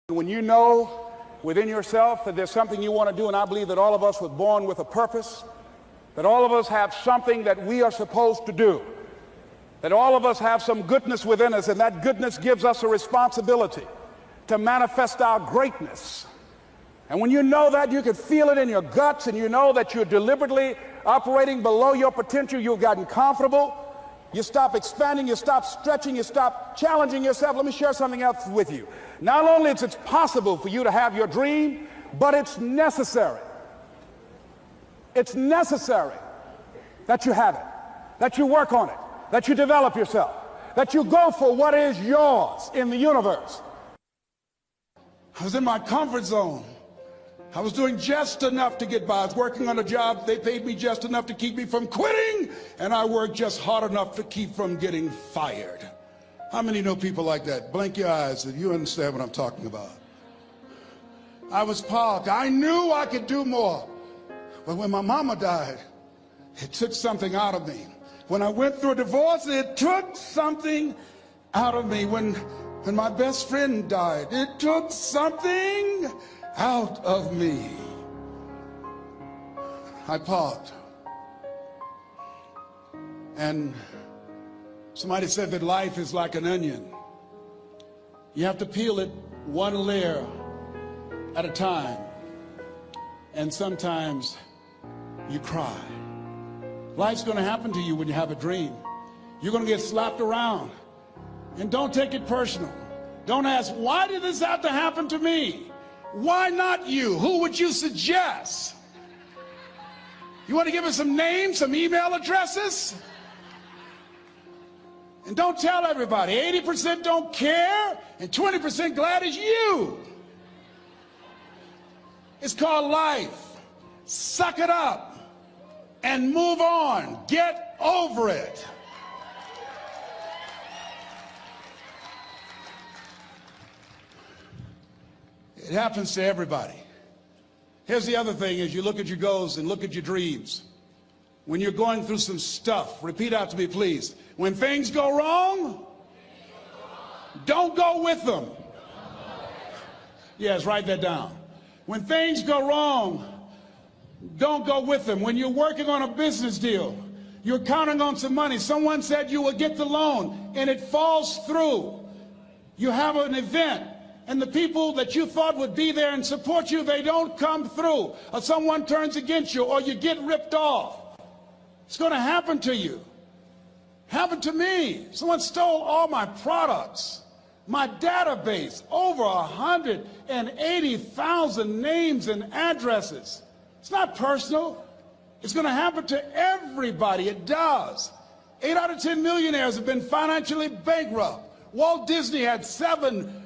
When you know within yourself that there's something you want to do, and I believe that all of us were born with a purpose, that all of us have something that we are supposed to do, that all of us have some goodness within us, and that goodness gives us a responsibility to manifest our greatness. And when you know that, you can feel it in your guts, and you know that you're deliberately operating below your potential. You've gotten comfortable. You stop expanding, you stop stretching, you stop challenging yourself. Let me share something else with you. Not only is it possible for you to have your dream, but it's necessary. It's necessary that you have it, that you work on it, that you develop yourself, that you go for what is yours in the universe. I was in my comfort zone. I was doing just enough to get by. I was working on a job. They paid me just enough to keep me from quitting, and I worked just hard enough to keep from getting fired. How many know people like that? Blink your eyes if you understand what I'm talking about. I was parked. I knew I could do more. But when my mama died, it took something out of me. When I went through a divorce, it took something out of me. When my best friend died, it took something out of me. I parked. And somebody said that life is like an onion. You have to peel it one layer at a time. And sometimes you cry. Life's going to happen to you when you have a dream. You're going to get slapped around. And don't take it personal. Don't ask, why did this have to happen to me? Why not you? Who would you suggest? You want to give us some names, some email addresses? And don't tell everybody. 80% don't care, and 20% glad it's you. It's called life. Suck it up and move on. Get over it. It happens to everybody. Here's the other thing: as you look at your goals and look at your dreams, when you're going through some stuff, repeat out to me, please. When things go wrong, don't go with them. Yes, write that down. When things go wrong, don't go with them. When you're working on a business deal, you're counting on some money. Someone said you will get the loan, and it falls through. You have an event, and the people that you thought would be there and support you, they don't come through. Or someone turns against you, or you get ripped off. It's going to happen to you. Happened to me. Someone stole all my products, my database, over 180,000 names and addresses. It's not personal. It's going to happen to everybody. It does. 8 out of 10 millionaires have been financially bankrupt. Walt Disney had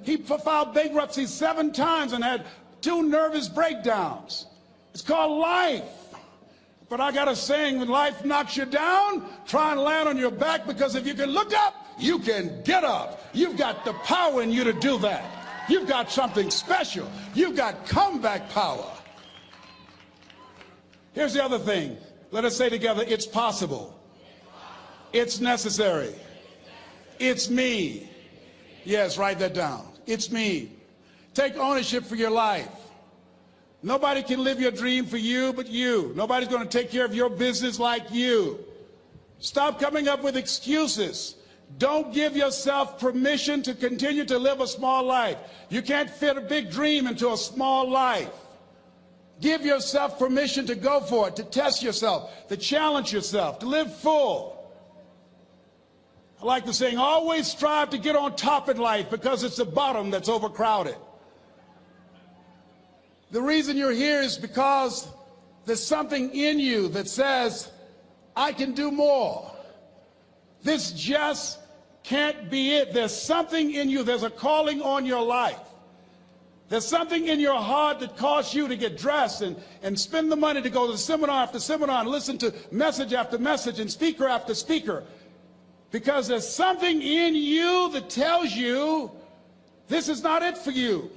he filed bankruptcy 7 times and had 2 nervous breakdowns. It's called life. But I got a saying: when life knocks you down, try and land on your back, because if you can look up, you can get up. You've got the power in you to do that. You've got something special. You've got comeback power. Here's the other thing. Let us say together, it's possible. It's necessary. It's me. Yes, write that down. It's me. Take ownership for your life. Nobody can live your dream for you but you. Nobody's going to take care of your business like you. Stop coming up with excuses. Don't give yourself permission to continue to live a small life. You can't fit a big dream into a small life. Give yourself permission to go for it, to test yourself, to challenge yourself, to live full. I like the saying, always strive to get on top in life, because it's the bottom that's overcrowded. The reason you're here is because there's something in you that says, I can do more. This just can't be it. There's something in you. There's a calling on your life. There's something in your heart that caused you to get dressed and spend the money to go to seminar after seminar and listen to message after message and speaker after speaker. Because there's something in you that tells you this is not it for you.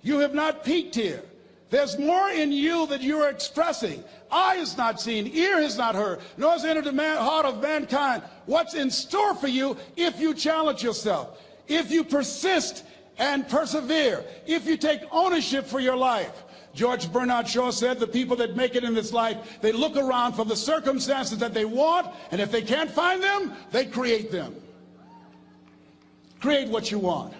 You have not peaked here. There's more in you that you are expressing. Eye has not seen, ear has not heard, nor has entered the heart of mankind what's in store for you if you challenge yourself, if you persist and persevere. If you take ownership for your life. George Bernard Shaw said the people that make it in this life, they look around for the circumstances that they want, and if they can't find them, they create them. Create what you want.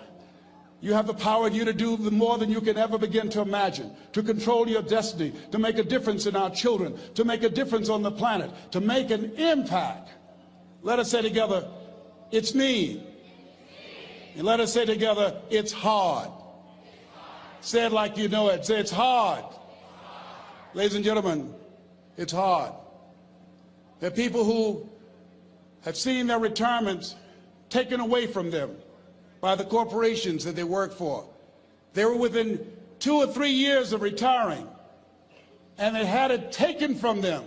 You have the power in you to do more than you can ever begin to imagine, to control your destiny, to make a difference in our children, to make a difference on the planet, to make an impact. Let us say together, it's me. And let us say together, it's hard. Say it like you know it. Say, it's hard. Ladies and gentlemen, it's hard. There are people who have seen their retirements taken away from them by the corporations that they work for. They were within 2 or 3 years of retiring, and they had it taken from them.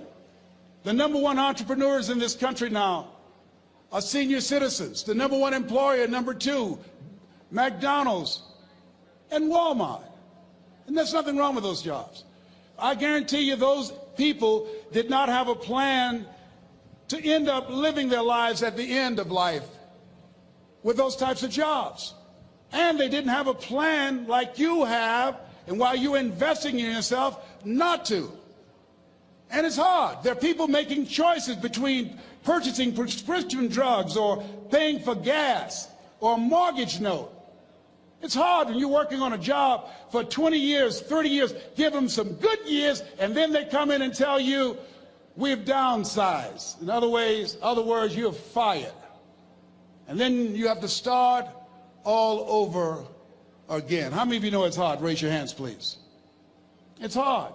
The #1 entrepreneurs in this country now are senior citizens. The #1 employer, #2, McDonald's and Walmart. And there's nothing wrong with those jobs. I guarantee you those people did not have a plan to end up living their lives at the end of life with those types of jobs. And they didn't have a plan like you have, and while you're investing in yourself, not to. And it's hard. There are people making choices between purchasing prescription drugs or paying for gas or a mortgage note. It's hard when you're working on a job for 20 years, 30 years, give them some good years, and then they come in and tell you, we've downsized. In other words, you're fired. And then you have to start all over again. How many of you know it's hard? Raise your hands, please. It's hard.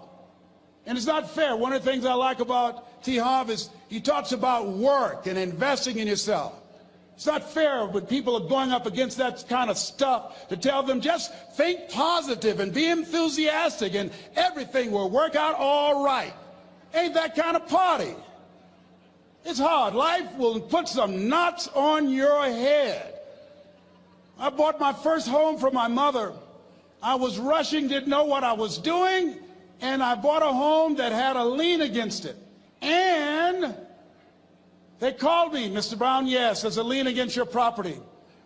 And it's not fair. One of the things I like about T. Harv is he talks about work and investing in yourself. It's not fair when people are going up against that kind of stuff to tell them just think positive and be enthusiastic and everything will work out all right. Ain't that kind of party. It's hard. Life will put some knots on your head. I bought my first home for my mother. I was rushing, didn't know what I was doing, and I bought a home that had a lien against it. And they called me, Mr. Brown, yes, there's a lien against your property.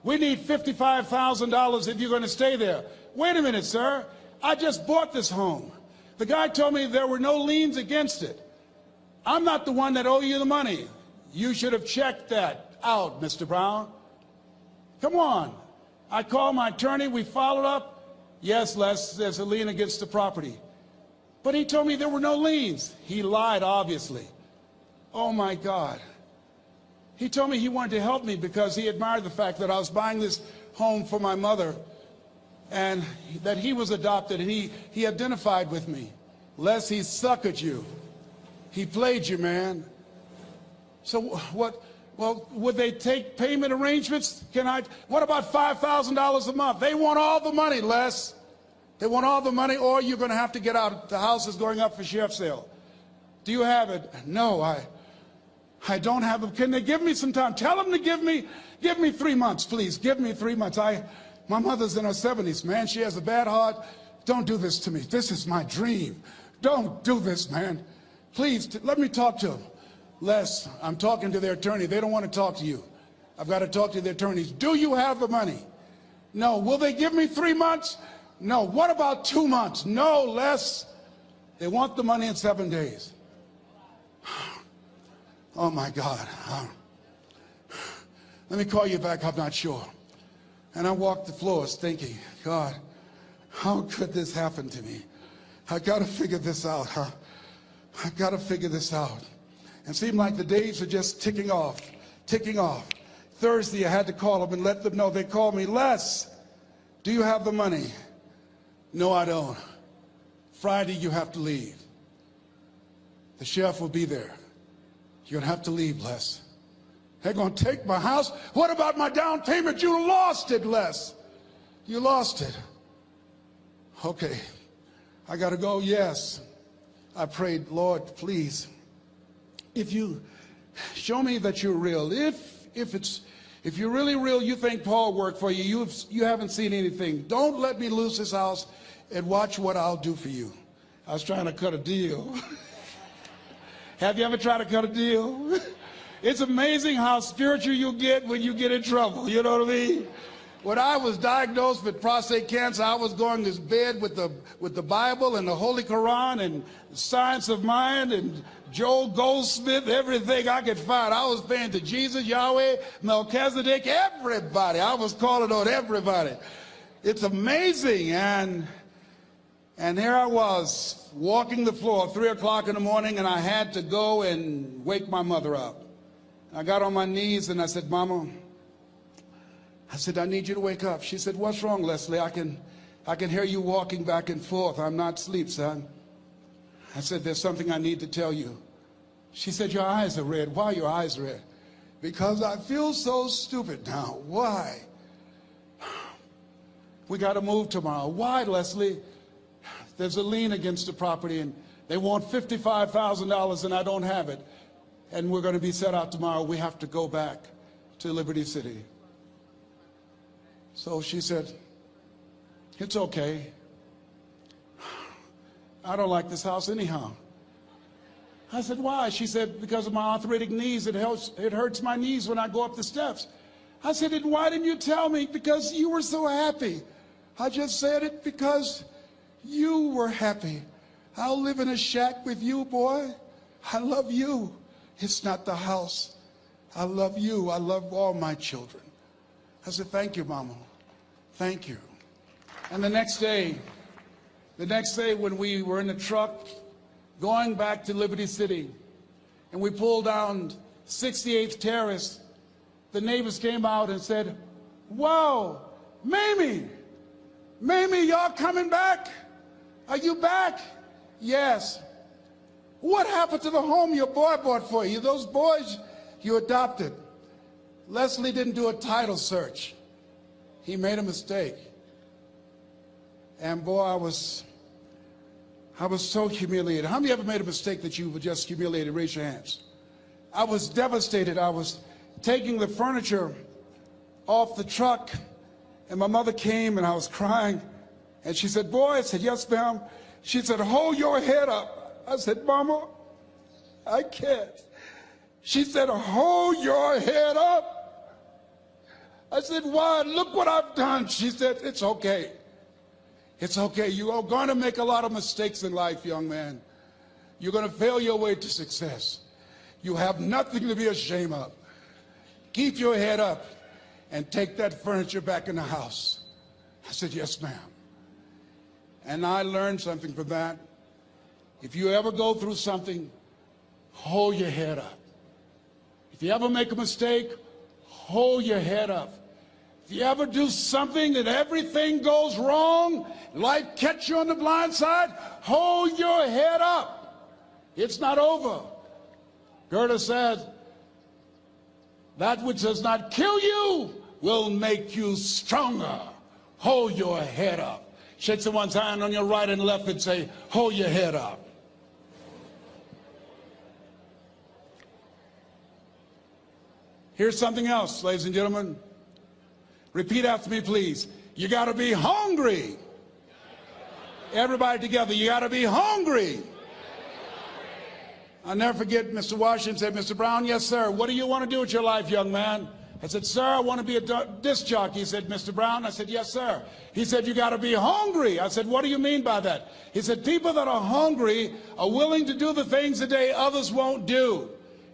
We need $55,000 if you're going to stay there. Wait a minute, sir. I just bought this home. The guy told me there were no liens against it. I'm not the one that owe you the money. You should have checked that out, Mr. Brown. Come on. I called my attorney. We followed up. Yes, Les, there's a lien against the property. But he told me there were no liens. He lied, obviously. Oh, my God. He told me he wanted to help me because he admired the fact that I was buying this home for my mother and that he was adopted, and he identified with me. Les, he suckered you. He played you, man. So what? Well, would they take payment arrangements? What about $5,000 a month? They want all the money, Les. They want all the money, or you're going to have to get out. The house is going up for sheriff's sale. Do you have it? No, I don't have it. Can they give me some time? Tell them to give me 3 months, please. Give me 3 months. My mother's in her 70s, man. She has a bad heart. Don't do this to me. This is my dream. Don't do this, man. Please, let me talk to them. Les, I'm talking to their attorney. They don't want to talk to you. I've got to talk to their attorneys. Do you have the money? No. Will they give me 3 months? No. What about 2 months? No, Les. They want the money in 7 days. Oh, my God. Let me call you back. I'm not sure. And I walked the floors thinking, God, how could this happen to me? I got to figure this out. I got to figure this out. And it seemed like the days were just ticking off, ticking off. Thursday, I had to call them and let them know. They called me, Les, do you have the money? No, I don't. Friday, you have to leave. The sheriff will be there. You're going to have to leave, Les. They're going to take my house. What about my down payment? You lost it, Les. You lost it. Okay. I got to go. Yes. I prayed, Lord, please, if you show me that you're real, if you're really real, you think Paul worked for you, you haven't seen anything. Don't let me lose this house and watch what I'll do for you. I was trying to cut a deal. Have you ever tried to cut a deal? It's amazing how spiritual you get when you get in trouble. You know what I mean? When I was diagnosed with prostate cancer, I was going to bed with the Bible and the Holy Quran and Science of Mind and Joel Goldsmith, everything I could find. I was praying to Jesus, Yahweh, Melchizedek, everybody. I was calling on everybody. It's amazing. And here I was walking the floor, 3 o'clock in the morning, and I had to go and wake my mother up. I got on my knees and I said, Mama, I said, I need you to wake up. She said, what's wrong, Leslie? I can hear you walking back and forth. I'm not asleep, son. I said, there's something I need to tell you. She said, your eyes are red. Why are your eyes red? Because I feel so stupid now. Why? We got to move tomorrow. Why, Leslie? There's a lien against the property and they want $55,000 and I don't have it. And we're going to be set out tomorrow. We have to go back to Liberty City. So she said, it's okay. I don't like this house anyhow. I said, why? She said, because of my arthritic knees, it hurts my knees when I go up the steps. I said, and why didn't you tell me? Because you were so happy. I just said it because you were happy. I'll live in a shack with you, boy. I love you. It's not the house. I love you. I love all my children. I said, thank you, Mama. Thank you. And the next day when we were in the truck going back to Liberty City and we pulled down 68th Terrace, the neighbors came out and said, wow, Mamie, y'all coming back? Are you back? Yes. What happened to the home your boy bought for you? Those boys you adopted. Leslie didn't do a title search. He made a mistake. And boy, I was so humiliated. How many ever made a mistake that you were just humiliated? Raise your hands. I was devastated. I was taking the furniture off the truck, and my mother came, and I was crying. And she said, boy, I said, yes, ma'am. She said, hold your head up. I said, Mama, I can't. She said, hold your head up. I said, why? Look what I've done. She said, it's okay. It's okay. You are going to make a lot of mistakes in life, young man. You're going to fail your way to success. You have nothing to be ashamed of. Keep your head up and take that furniture back in the house. I said, yes, ma'am. And I learned something from that. If you ever go through something, hold your head up. If you ever make a mistake, hold your head up. If you ever do something that everything goes wrong, life catch you on the blind side, hold your head up. It's not over. Goethe said, that which does not kill you will make you stronger. Hold your head up. Shake someone's hand on your right and left and say, hold your head up. Here's something else, ladies and gentlemen. Repeat after me, please. You got to be hungry. Everybody together, you got to be hungry. I'll never forget Mr. Washington said, Mr. Brown, yes, sir. What do you want to do with your life, young man? I said, sir, I want to be a disc jockey. He said, Mr. Brown? I said, yes, sir. He said, you got to be hungry. I said, what do you mean by that? He said, people that are hungry are willing to do the things today others won't do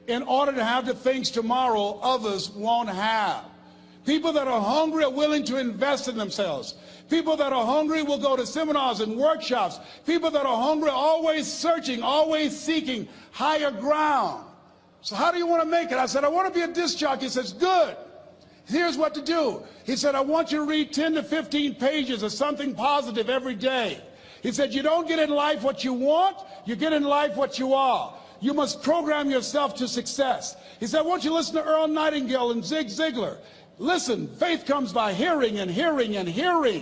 in order to have the things tomorrow others won't have. People that are hungry are willing to invest in themselves. People that are hungry will go to seminars and workshops. People that are hungry are always searching, always seeking higher ground. So how do you want to make it? I said, I want to be a disc jockey. He says, good. Here's what to do. He said, I want you to read 10 to 15 pages of something positive every day. He said, you don't get in life what you want, you get in life what you are. You must program yourself to success. He said, I want you to listen to Earl Nightingale and Zig Ziglar. Listen, faith comes by hearing and hearing and hearing.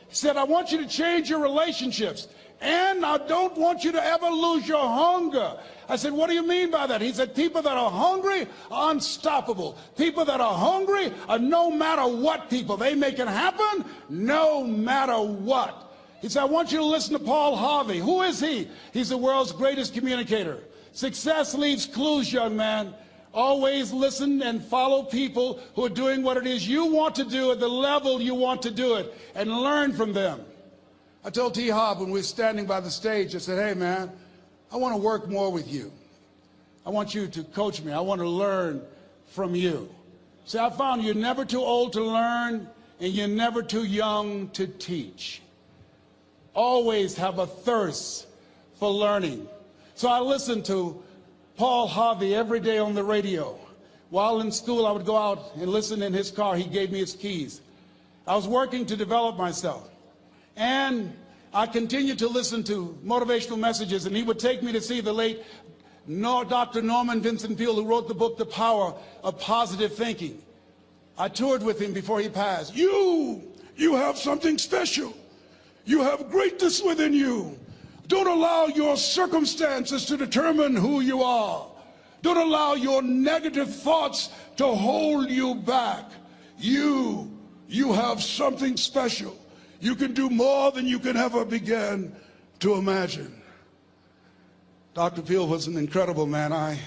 He said, I want you to change your relationships. And I don't want you to ever lose your hunger. I said, what do you mean by that? He said, people that are hungry are unstoppable. People that are hungry are no matter what people. They make it happen no matter what. He said, I want you to listen to Paul Harvey. Who is he? He's the world's greatest communicator. Success leaves clues, young man. Always listen and follow people who are doing what it is you want to do at the level you want to do it, and learn from them. I told T. Hobb when we were standing by the stage, I said, hey man, I want to work more with you. I want you to coach me. I want to learn from you. See, I found you're never too old to learn, and you're never too young to teach. Always have a thirst for learning. So I listened to Paul Harvey every day on the radio. While in school, I would go out and listen in his car. He gave me his keys. I was working to develop myself. And I continued to listen to motivational messages, and he would take me to see the late Dr. Norman Vincent Peale, who wrote the book, The Power of Positive Thinking. I toured with him before he passed. You have something special. You have greatness within you. Don't allow your circumstances to determine who you are. Don't allow your negative thoughts to hold you back. You have something special. You can do more than you can ever begin to imagine. Dr. Peale was an incredible man. I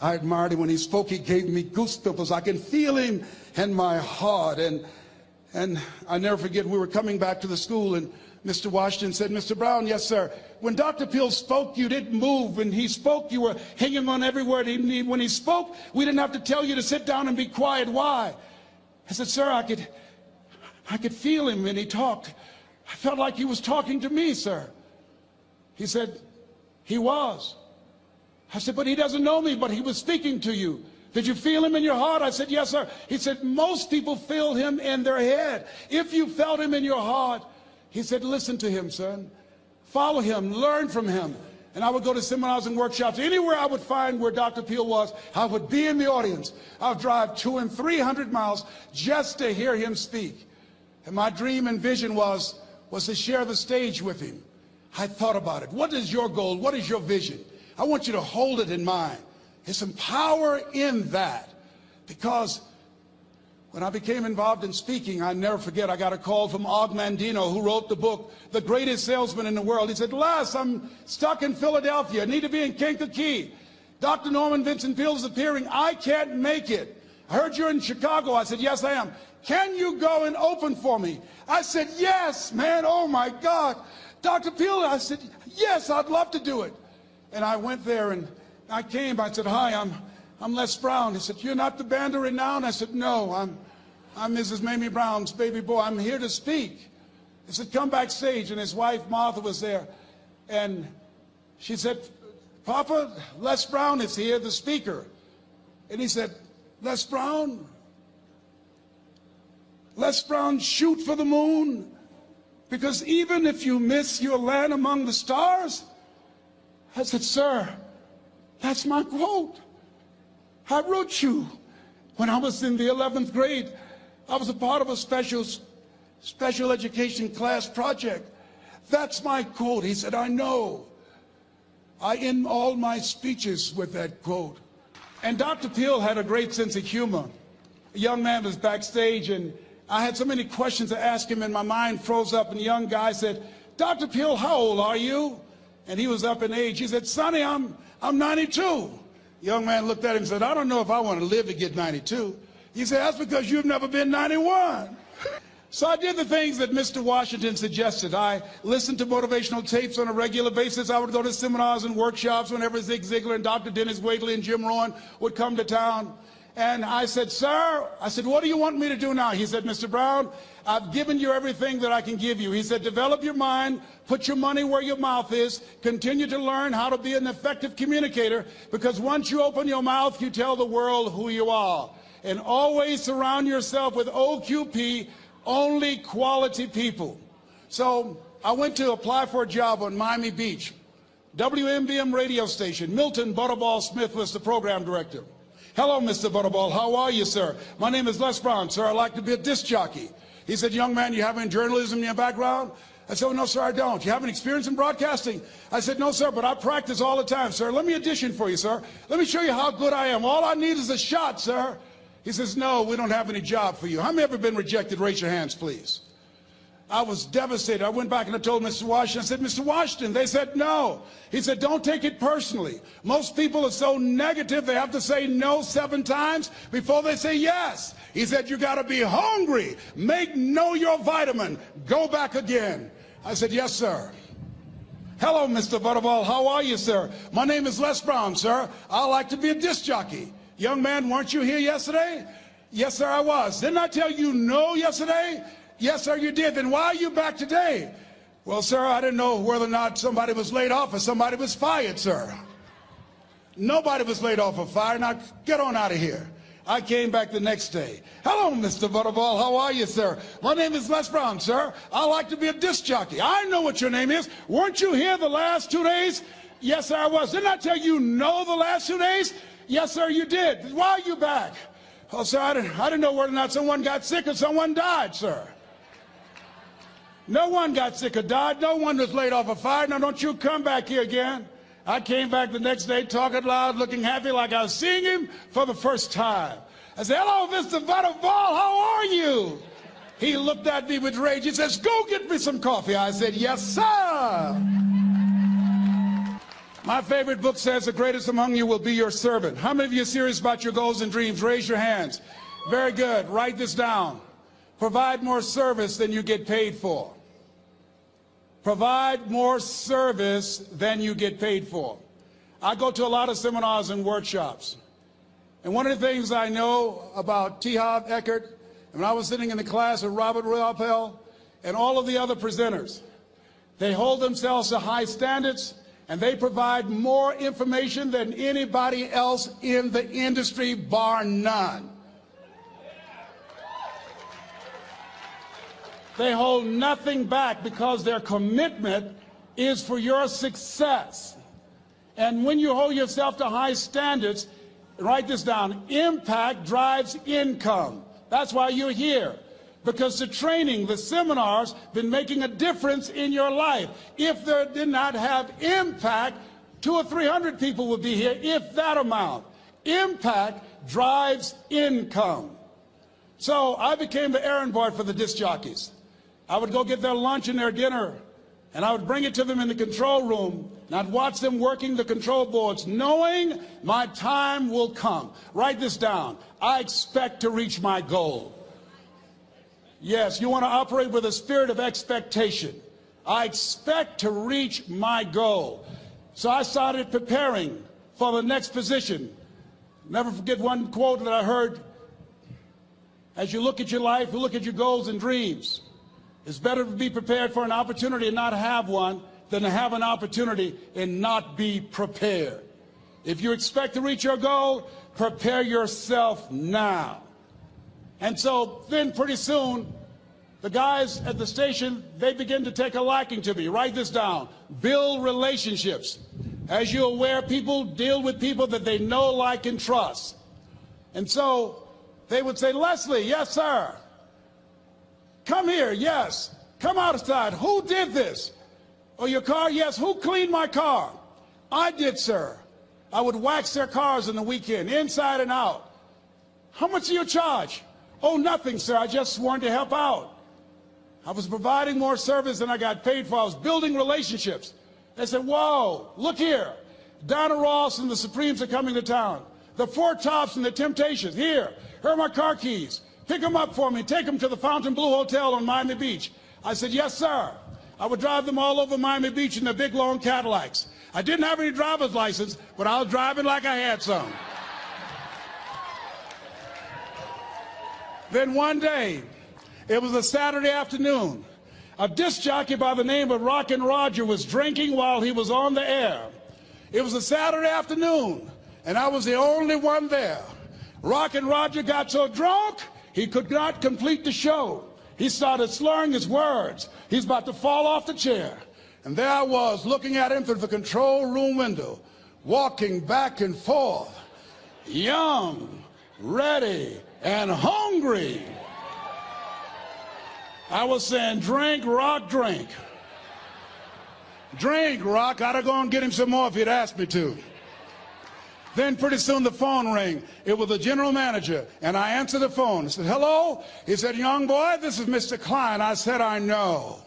admired him. When he spoke, he gave me goosebumps. I can feel him in my heart. And I never forget, we were coming back to the school, and Mr. Washington said, Mr. Brown, yes, sir. When Dr. Peale spoke, you didn't move. When he spoke, you were hanging on every word. When he spoke, we didn't have to tell you to sit down and be quiet. Why? I said, sir, I could feel him when he talked. I felt like he was talking to me, sir. He said, he was. I said, but he doesn't know me, but he was speaking to you. Did you feel him in your heart? I said, yes, sir. He said, most people feel him in their head. If you felt him in your heart, he said, listen to him, son. Follow him, learn from him. And I would go to seminars and workshops. Anywhere I would find where Dr. Peale was, I would be in the audience. I would drive 200 and 300 miles just to hear him speak. And my dream and vision was to share the stage with him. I thought about it. What is your goal? What is your vision? I want you to hold it in mind. There's some power in that. Because when I became involved in speaking, I never forget, I got a call from Og Mandino, who wrote the book, The Greatest Salesman in the World. He said, Les, I'm stuck in Philadelphia. I need to be in Kankakee. Dr. Norman Vincent Peale is appearing. I can't make it. I heard you're in Chicago. I said, yes, I am. Can you go and open for me? I said, yes, man. Oh, my God. Dr. Peale, I said, yes, I'd love to do it. And I went there, and I came. I said, hi, I'm Les Brown. He said, you're not the band of renown? I said, no, I'm Mrs. Mamie Brown's baby boy. I'm here to speak. He said, come backstage. And his wife, Martha, was there. And she said, Papa, Les Brown is here, the speaker. And he said, Les Brown, shoot for the moon. Because even if you miss your land among the stars. I said, sir, that's my quote. I wrote you when I was in the 11th grade. I was a part of a special education class project. That's my quote. He said, I know. I end all my speeches with that quote. And Dr. Peale had a great sense of humor. A young man was backstage, and I had so many questions to ask him, and my mind froze up, and the young guy said, Dr. Peale, how old are you? And he was up in age. He said, Sonny, I'm 92. The young man looked at him and said, I don't know if I want to live to get 92. He said, that's because you've never been 91. So I did the things that Mr. Washington suggested. I listened to motivational tapes on a regular basis. I would go to seminars and workshops whenever Zig Ziglar and Dr. Dennis Waitley and Jim Rohn would come to town. And I said, sir, what do you want me to do now? He said, Mr. Brown, I've given you everything that I can give you. He said, develop your mind, put your money where your mouth is, continue to learn how to be an effective communicator, because once you open your mouth, you tell the world who you are. And always surround yourself with OQP, only quality people. So I went to apply for a job on Miami Beach. WMBM radio station. Milton Butterball Smith was the program director. Hello, Mr. Butterball. How are you, sir? My name is Les Brown, sir. I'd like to be a disc jockey. He said, young man, you have any journalism in your background? I said, oh, no, sir, I don't. You have any experience in broadcasting? I said, no, sir, but I practice all the time, sir. Let me audition for you, sir. Let me show you how good I am. All I need is a shot, sir. He says, no, we don't have any job for you. How many ever been rejected? Raise your hands, please. I was devastated. I went back and I told Mr. Washington, I said, Mr. Washington, they said no. He said, don't take it personally. Most people are so negative, they have to say no 7 times before they say yes. He said, you got to be hungry. Know your vitamin. Go back again. I said, yes, sir. Hello, Mr. Butterball. How are you, sir? My name is Les Brown, sir. I like to be a disc jockey. Young man, weren't you here yesterday? Yes, sir, I was. Didn't I tell you no yesterday? Yes, sir, you did. Then why are you back today? Well, sir, I didn't know whether or not somebody was laid off or somebody was fired, sir. Nobody was laid off or fired. Now, get on out of here. I came back the next day. Hello, Mr. Butterball. How are you, sir? My name is Les Brown, sir. I like to be a disc jockey. I know what your name is. Weren't you here the last 2 days? Yes, sir, I was. Didn't I tell you no the last 2 days? Yes, sir, you did. Why are you back? Oh, sir, I didn't know whether or not someone got sick or someone died, sir. No one got sick or died. No one was laid off or fired. Now, don't you come back here again. I came back the next day talking loud, looking happy like I was seeing him for the first time. I said, hello, Mr. Butterball, how are you? He looked at me with rage. He says, go get me some coffee. I said, yes, sir. My favorite book says, the greatest among you will be your servant. How many of you are serious about your goals and dreams? Raise your hands. Very good. Write this down. Provide more service than you get paid for. Provide more service than you get paid for. I go to a lot of seminars and workshops. And one of the things I know about T. Harv Eckert, when I was sitting in the class with Robert Ruppel and all of the other presenters, they hold themselves to high standards and they provide more information than anybody else in the industry, bar none. They hold nothing back because their commitment is for your success. And when you hold yourself to high standards, write this down, impact drives income. That's why you're here. Because the training, the seminars, been making a difference in your life. If they did not have impact, 200 or 300 people would be here, if that amount. Impact drives income. So I became the errand boy for the disc jockeys. I would go get their lunch and their dinner, and I would bring it to them in the control room, and I'd watch them working the control boards, knowing my time will come. Write this down. I expect to reach my goal. Yes, you want to operate with a spirit of expectation. I expect to reach my goal. So I started preparing for the next position. Never forget one quote that I heard. As you look at your life, you look at your goals and dreams. It's better to be prepared for an opportunity and not have one than to have an opportunity and not be prepared. If you expect to reach your goal, prepare yourself now. And so then pretty soon, the guys at the station, they begin to take a liking to me. Write this down. Build relationships. As you're aware, people deal with people that they know, like, and trust. And so they would say, Leslie, yes, sir. Come here, yes. Come outside. Who did this? Oh, your car? Yes. Who cleaned my car? I did, sir. I would wax their cars on the weekend, inside and out. How much do you charge? Oh, nothing, sir. I just sworn to help out. I was providing more service than I got paid for. I was building relationships. They said, whoa, look here. Donna Ross and the Supremes are coming to town. The Four Tops and the Temptations. Here are my car keys. Pick them up for me. Take them to the Fontainebleau Hotel on Miami Beach. I said, yes, sir. I would drive them all over Miami Beach in their big, long Cadillacs. I didn't have any driver's license, but I was driving like I had some. Then one day, it was a Saturday afternoon, a disc jockey by the name of Rockin' Roger was drinking while he was on the air. It was a Saturday afternoon, and I was the only one there. Rockin' Roger got so drunk, he could not complete the show. He started slurring his words. He's about to fall off the chair. And there I was, looking at him through the control room window, walking back and forth, young, ready, and hungry. I was saying, drink, Rock, drink. Drink, Rock. I'd have gone and get him some more if he'd asked me to. Then pretty soon the phone rang. It was the general manager, and I answered the phone. I said, hello? He said, young boy, this is Mr. Klein. I said, I know.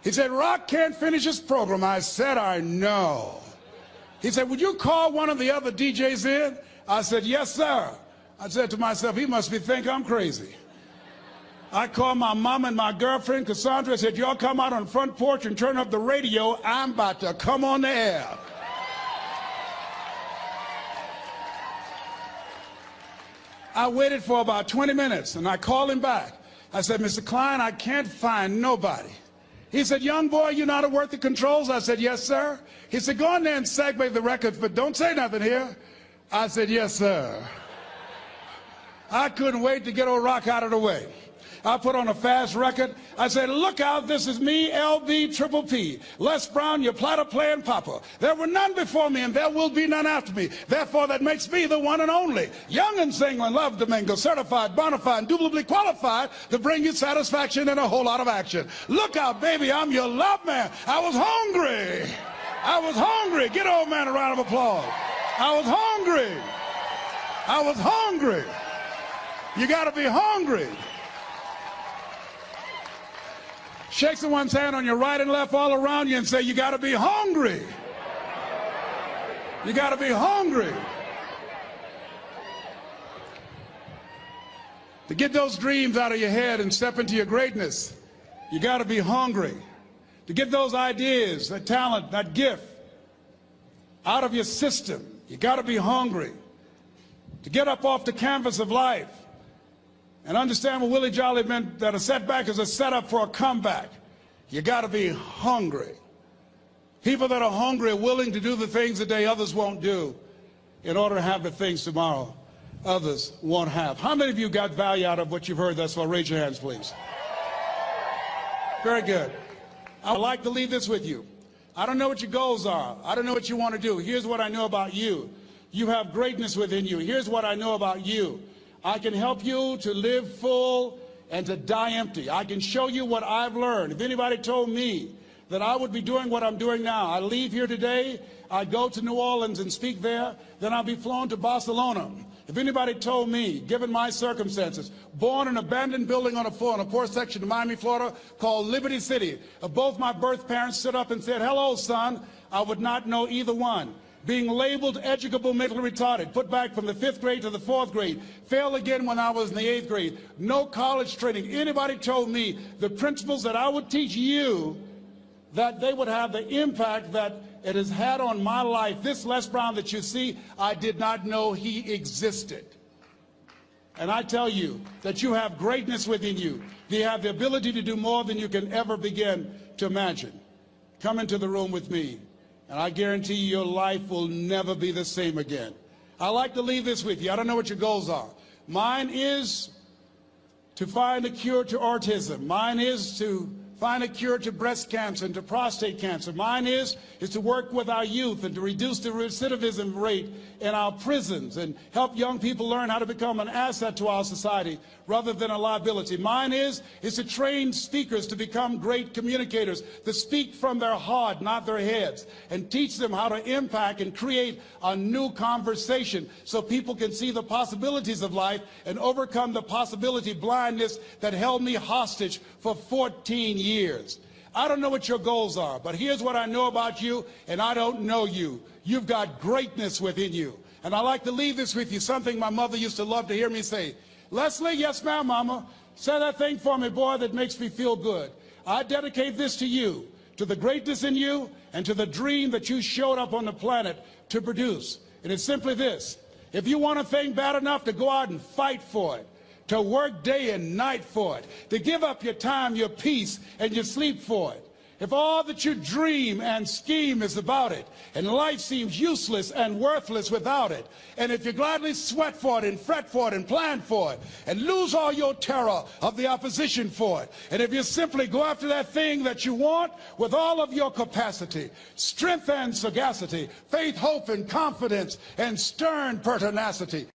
He said, Rock can't finish his program. I said, I know. He said, would you call one of the other DJs in? I said, yes, sir. I said to myself, he must think I'm crazy. I called my mom and my girlfriend, Cassandra. I said, y'all come out on the front porch and turn up the radio. I'm about to come on the air. I waited for about 20 minutes, and I called him back. I said, Mr. Klein, I can't find nobody. He said, young boy, you know how to work the controls? I said, yes, sir. He said, go in there and segue the records, but don't say nothing here. I said, yes, sir. I couldn't wait to get old Rock out of the way. I put on a fast record. I said, look out, this is me, LB Triple P. Les Brown, your platter playing papa. There were none before me, and there will be none after me. Therefore, that makes me the one and only. Young and single and love to mingle, certified, bona fide, indubitably qualified to bring you satisfaction and a whole lot of action. Look out, baby, I'm your love man. I was hungry. I was hungry. Get old man a round of applause. I was hungry. I was hungry. You got to be hungry. Shake someone's hand on your right and left all around you and say, you got to be hungry. You got to be hungry. To get those dreams out of your head and step into your greatness, you got to be hungry. To get those ideas, that talent, that gift out of your system, you got to be hungry. To get up off the canvas of life and understand what Willie Jolly meant, that a setback is a setup for a comeback. You got to be hungry. People that are hungry are willing to do the things today others won't do in order to have the things tomorrow others won't have. How many of you got value out of what you've heard thus far? Raise your hands, please. Very good. I'd like to leave this with you. I don't know what your goals are. I don't know what you want to do. Here's what I know about you. You have greatness within you. Here's what I know about you. I can help you to live full and to die empty. I can show you what I've learned. If anybody told me that I would be doing what I'm doing now, I leave here today, I go to New Orleans and speak there, then I'll be flown to Barcelona. If anybody told me, given my circumstances, born in an abandoned building on a poor section of Miami, Florida, called Liberty City, both my birth parents stood up and said, hello, son, I would not know either one. Being labeled educable mentally retarded, put back from the 5th grade to the 4th grade, failed again when I was in the 8th grade, no college training. Anybody told me the principles that I would teach you, that they would have the impact that it has had on my life. This Les Brown that you see, I did not know he existed. And I tell you that you have greatness within you. You have the ability to do more than you can ever begin to imagine. Come into the room with me. And I guarantee you your life will never be the same again. I'd like to leave this with you. I don't know what your goals are. Mine is to find a cure to autism. Mine is to find a cure to breast cancer and to prostate cancer. Mine is to work with our youth and to reduce the recidivism rate in our prisons and help young people learn how to become an asset to our society rather than a liability. Mine is to train speakers to become great communicators, to speak from their heart, not their heads, and teach them how to impact and create a new conversation so people can see the possibilities of life and overcome the possibility blindness that held me hostage for 14 years. I don't know what your goals are, but here's what I know about you, and I don't know you. You've got greatness within you. And I like to leave this with you, something my mother used to love to hear me say. Leslie, yes ma'am, mama, say that thing for me, boy, that makes me feel good. I dedicate this to you, to the greatness in you, and to the dream that you showed up on the planet to produce. And it's simply this. If you want a thing bad enough to go out and fight for it, to work day and night for it, to give up your time, your peace, and your sleep for it. If all that you dream and scheme is about it, and life seems useless and worthless without it, and if you gladly sweat for it and fret for it and plan for it, and lose all your terror of the opposition for it, and if you simply go after that thing that you want with all of your capacity, strength and sagacity, faith, hope, and confidence, and stern pertinacity,